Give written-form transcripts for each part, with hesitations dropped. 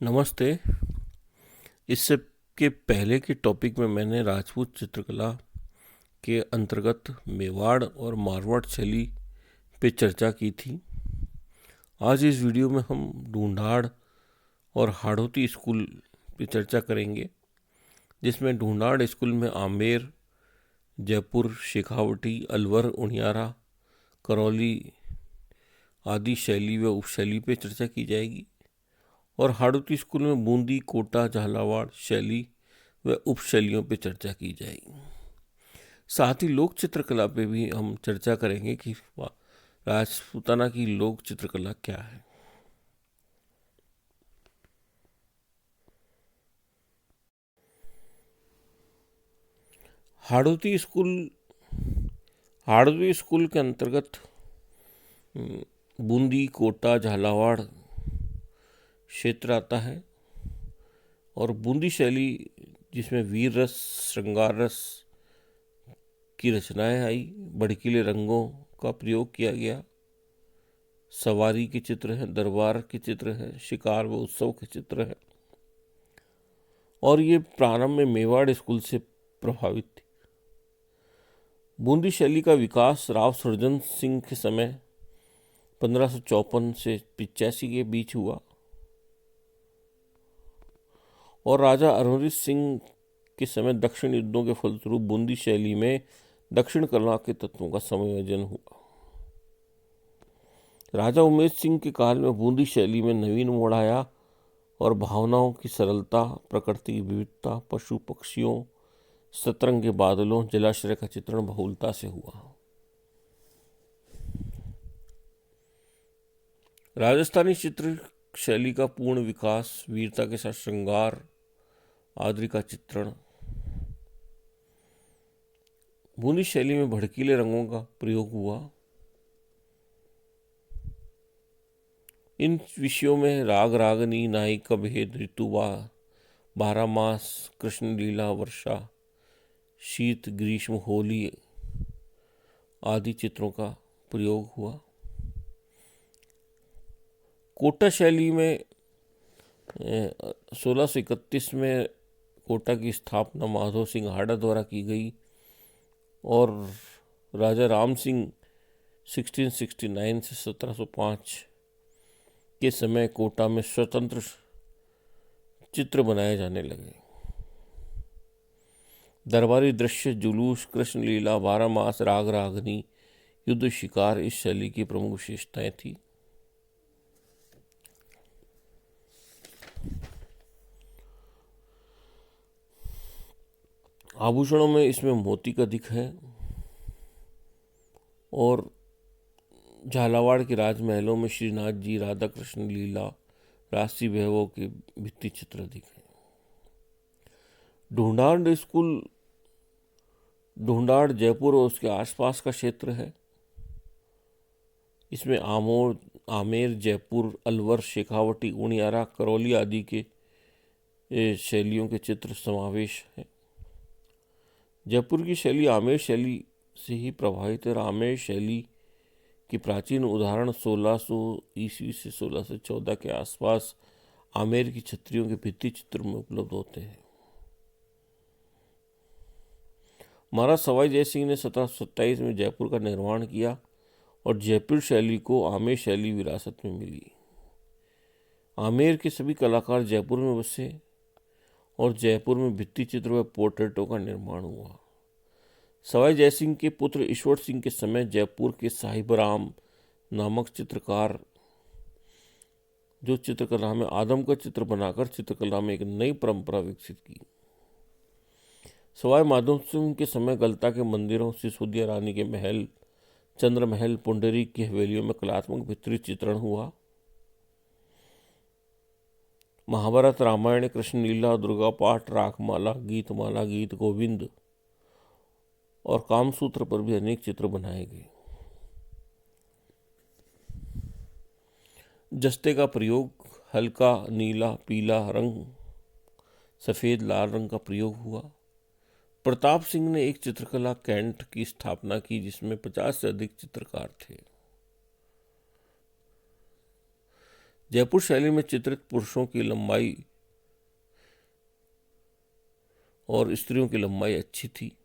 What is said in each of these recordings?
नमस्ते। इससे के पहले के टॉपिक में मैंने राजपूत चित्रकला के अंतर्गत मेवाड़ और मारवाड़ शैली पे चर्चा की थी। आज इस वीडियो में हम ढूंढाड़ और हाड़ौती स्कूल पे चर्चा करेंगे, जिसमें ढूंढाड़ स्कूल में आमेर, जयपुर, शेखावटी, अलवर, उनियारा, करौली आदि शैली व उपशैली पे चर्चा की जाएगी और हाड़ौती स्कूल में बूंदी, कोटा, झालावाड़ शैली व उपशैलियों पे चर्चा की जाएगी। साथ ही लोक चित्रकला पे भी हम चर्चा करेंगे कि राजपूताना की लोक चित्रकला क्या है। हाड़ौती स्कूल के अंतर्गत बूंदी, कोटा, झालावाड़ क्षेत्र आता है और बूंदी शैली, जिसमें वीर रस, श्रृंगार रस की रचनाएं आई, भड़कीले रंगों का प्रयोग किया गया, सवारी के चित्र हैं, दरबार के चित्र हैं, शिकार व उत्सव के चित्र हैं और ये प्रारंभ में मेवाड़ स्कूल से प्रभावित थी। बूंदी शैली का विकास राव सुरजन सिंह के समय 1554 से 85 के बीच हुआ और राजा अरुणजीत सिंह के समय दक्षिण युद्धों के फलस्वरूप बूंदी शैली में दक्षिण कला के तत्वों का संयोजन हुआ। राजा उमेश सिंह के काल में बूंदी शैली में नवीन मोड़ आया और भावनाओं की सरलता, प्रकृति की विविधता, पशु पक्षियों, सतरंगे बादलों, जलाशय का चित्रण बहुलता से हुआ। राजस्थानी चित्र शैली का पूर्ण विकास, वीरता के साथ श्रृंगार आदि का चित्रण, बूंदी शैली में भड़कीले रंगों का प्रयोग हुआ। इन विषयों में राग, रागनी, नायिक का भेद, ऋतुवा, 12 मास, कृष्ण लीला, वर्षा, शीत, ग्रीष्म, होली आदि चित्रों का प्रयोग हुआ। कोटा शैली में 1631 में कोटा की स्थापना माधो सिंह हाड़ा द्वारा की गई और राजा राम सिंह 1669 से 1705 के समय कोटा में स्वतंत्र चित्र बनाए जाने लगे। दरबारी दृश्य, जुलूस, कृष्ण लीला, 12 मास, राग, रागनी, युद्ध, शिकार इस शैली की प्रमुख विशेषताएं थी। आभूषणों में इसमें मोती का दिख है और झालावाड़ के राजमहलों में श्रीनाथ जी, राधा कृष्ण लीला, राशि वैभव के भित्ति चित्र दिखे। ढूंढाड़ स्कूल ढूंढाड़ जयपुर और उसके आसपास का क्षेत्र है। इसमें आमेर, जयपुर, अलवर, शेखावटी, उनियारा, करौली आदि के शैलियों के चित्र समावेश है। जयपुर की शैली आमेर शैली से ही प्रभावित है और आमेर शैली की प्राचीन उदाहरण 1600 ईस्वी से 1614 के आसपास आमेर की छत्रियों के भित्ति चित्र में उपलब्ध होते हैं। महाराज सवाई जय सिंह ने 1727 में जयपुर का निर्माण किया और जयपुर शैली को आमेर शैली विरासत में मिली। आमेर के सभी कलाकार जयपुर में बसे और जयपुर में भित्ति चित्र व पोर्ट्रेटों का निर्माण हुआ। सवाई जयसिंह के पुत्र ईश्वर सिंह के समय जयपुर के साहिबराम नामक चित्रकार, जो चित्रकला में आदम का चित्र बनाकर चित्रकला में एक नई परंपरा विकसित की। सवाई माधव सिंह के समय गलता के मंदिरों, सिसोदिया रानी के महल, चंद्र महल, पुंडरीक की हवेलियों में कलात्मक भित्ति चित्रण हुआ। महाभारत, रामायण, कृष्ण लीला, दुर्गा पाठ, रागमाला, गीतमाला, गीत गोविंद और कामसूत्र पर भी अनेक चित्र बनाए गए। जस्ते का प्रयोग, हल्का नीला, पीला रंग, सफ़ेद, लाल रंग का प्रयोग हुआ। प्रताप सिंह ने एक चित्रकला कैंट की स्थापना की जिसमें 50 से अधिक चित्रकार थे। जयपुर शैली में चित्रित पुरुषों की लंबाई और स्त्रियों की लंबाई अच्छी थी।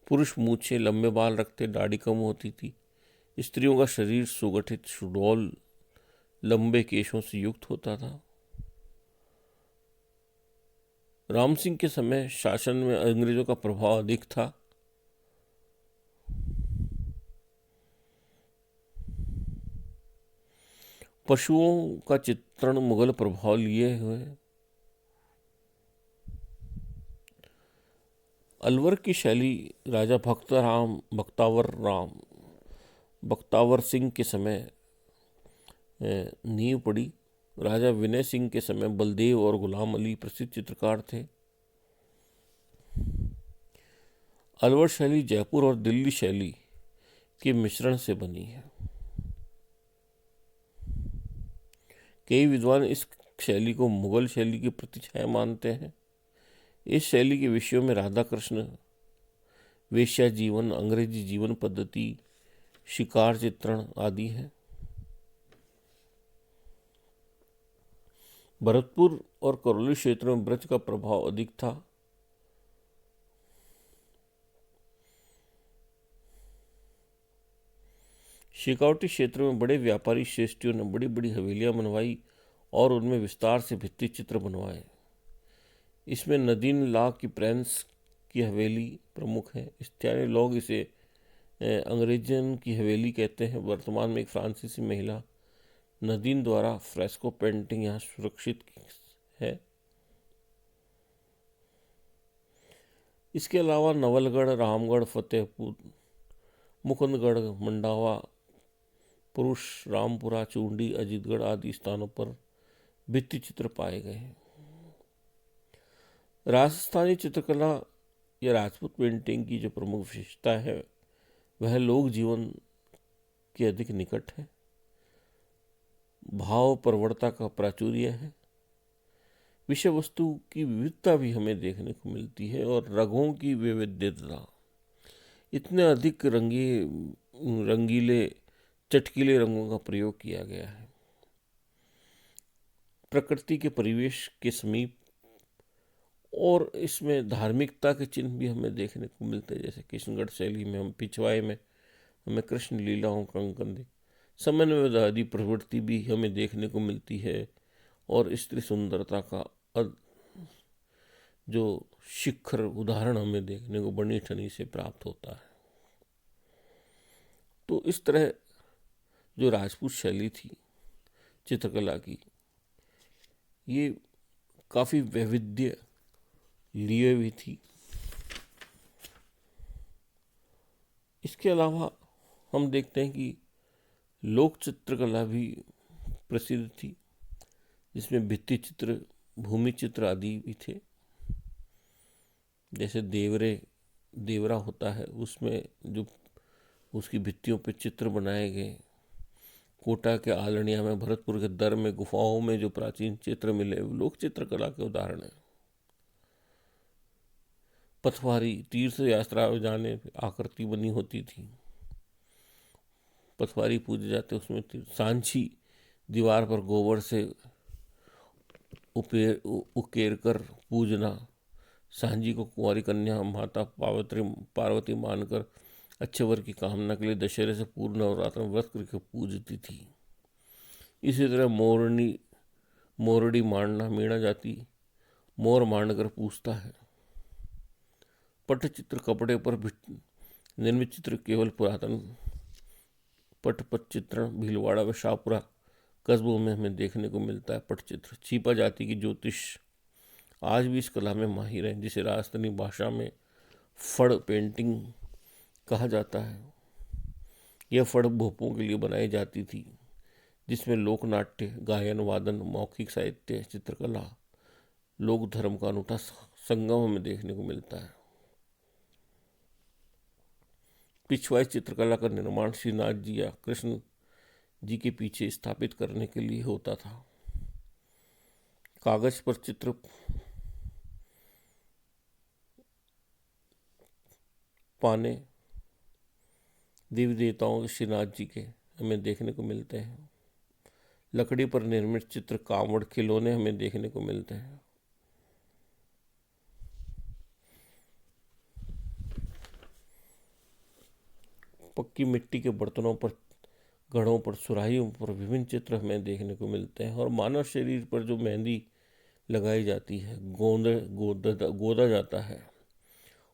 पुरुष मूछें, लंबे बाल रखते, दाढ़ी कम होती थी। स्त्रियों का शरीर सुगठित, सुडौल, लंबे केशों से युक्त होता था। राम सिंह के समय शासन में अंग्रेजों का प्रभाव अधिक था। पशुओं का चित्रण मुगल प्रभाव लिए हुए। अलवर की शैली राजा बख्तावर सिंह के समय नींव पड़ी। राजा विनय सिंह के समय बलदेव और गुलाम अली प्रसिद्ध चित्रकार थे। अलवर शैली जयपुर और दिल्ली शैली के मिश्रण से बनी है। कई विद्वान इस शैली को मुगल शैली की प्रतिछाया मानते हैं। इस शैली के विषयों में राधा कृष्ण, वेश्या जीवन, अंग्रेजी जीवन पद्धति, शिकार चित्रण आदि हैं। भरतपुर और करौली क्षेत्रों में ब्रज का प्रभाव अधिक था। शेखावटी क्षेत्र में बड़े व्यापारी श्रेष्ठियों ने बड़ी बड़ी हवेलियां बनवाई और उनमें विस्तार से भित्ति चित्र बनवाए। इसमें नदीन ला की प्रेंस की हवेली प्रमुख है। स्थानीय लोग इसे अंग्रेजन की हवेली कहते हैं। वर्तमान में एक फ्रांसीसी महिला नदीन द्वारा फ्रेस्को पेंटिंग यहाँ सुरक्षित है। इसके अलावा नवलगढ़, रामगढ़, फतेहपुर, मुकुंदगढ़, मंडावा, पुरुष, रामपुरा, चूंडी, अजीतगढ़ आदि स्थानों पर भित्ति चित्र पाए गए हैं। राजस्थानी चित्रकला या राजपूत पेंटिंग की जो प्रमुख विशेषता है वह लोक जीवन के अधिक निकट है। भाव प्रवणता का प्राचुर्य है। विषय वस्तु की विविधता भी हमें देखने को मिलती है और रंगों की वैविध्यता। इतने अधिक रंगीले चटकीले रंगों का प्रयोग किया गया है। प्रकृति के परिवेश के समीप और इसमें धार्मिकता के चिन्ह भी हमें देखने को मिलते हैं। जैसे किशनगढ़ शैली में हम पिछवाड़े में हमें कृष्ण लीलाओं का अंकन समन्वयवादी प्रवृत्ति भी हमें देखने को मिलती है और स्त्री सुंदरता का जो शिखर उदाहरण हमें देखने को बनी ठनी से प्राप्त होता है। तो इस तरह जो राजपूत शैली थी चित्रकला की, ये काफ़ी वैविध्य लिए हुई थी। इसके अलावा हम देखते हैं कि लोक चित्रकला भी प्रसिद्ध थी, जिसमें भित्ति चित्र, भूमि चित्र आदि भी थे। जैसे देवरा होता है, उसमें जो उसकी भित्तियों पे चित्र बनाए गए। कोटा के आलनिया में, भरतपुर के दर में, गुफाओं में जो प्राचीन चित्र मिले वो लोक चित्रकला के उदाहरण हैं। पथवारी, तीर्थ यात्रा जाने आकृति बनी होती थी। पथवारी पूजे जाते, उसमें सांची दीवार पर गोबर से उकेर कर पूजना। सांझी को कुंवारी कन्या माता पार्वती मानकर अच्छे वर की कामना के लिए दशहरे से पूर्व नवरात्र में व्रत करके पूजती थी। इसी तरह मोरड़ी मांडना, मीणा जाति मोर मांड कर पूजता है। पटचित्र, कपड़े पर निर्मित चित्र केवल पुरातन पट चित्रण भीलवाड़ा व शाहपुरा कस्बों में हमें देखने को मिलता है। पटचित्र छिपा जाति की ज्योतिष आज भी इस कला में माहिर है, जिसे राजस्थानी भाषा में फड़ पेंटिंग कहा जाता है। यह फड़ भोपों के लिए बनाई जाती थी, जिसमें लोकनाट्य, गायन, वादन, मौखिक साहित्य, चित्रकला, लोक धर्म का अनूठा संगम हमें देखने को मिलता है। पिछवाई चित्रकला का निर्माण श्रीनाथ जी या कृष्ण जी के पीछे स्थापित करने के लिए होता था। कागज पर चित्र पाने देवी देवताओं के श्रीनाथ जी के हमें देखने को मिलते हैं। लकड़ी पर निर्मित चित्र, कावड़, खिलौने हमें देखने को मिलते हैं। पक्की मिट्टी के बर्तनों पर, घड़ों पर, सुराहियों पर विभिन्न चित्र हमें देखने को मिलते हैं। और मानव शरीर पर जो मेहंदी लगाई जाती है, गोदा जाता है,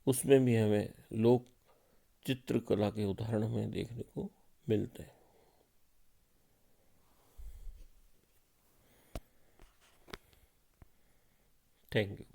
उसमें भी हमें लोक चित्रकला के उदाहरण हमें देखने को मिलते हैं। Thank you.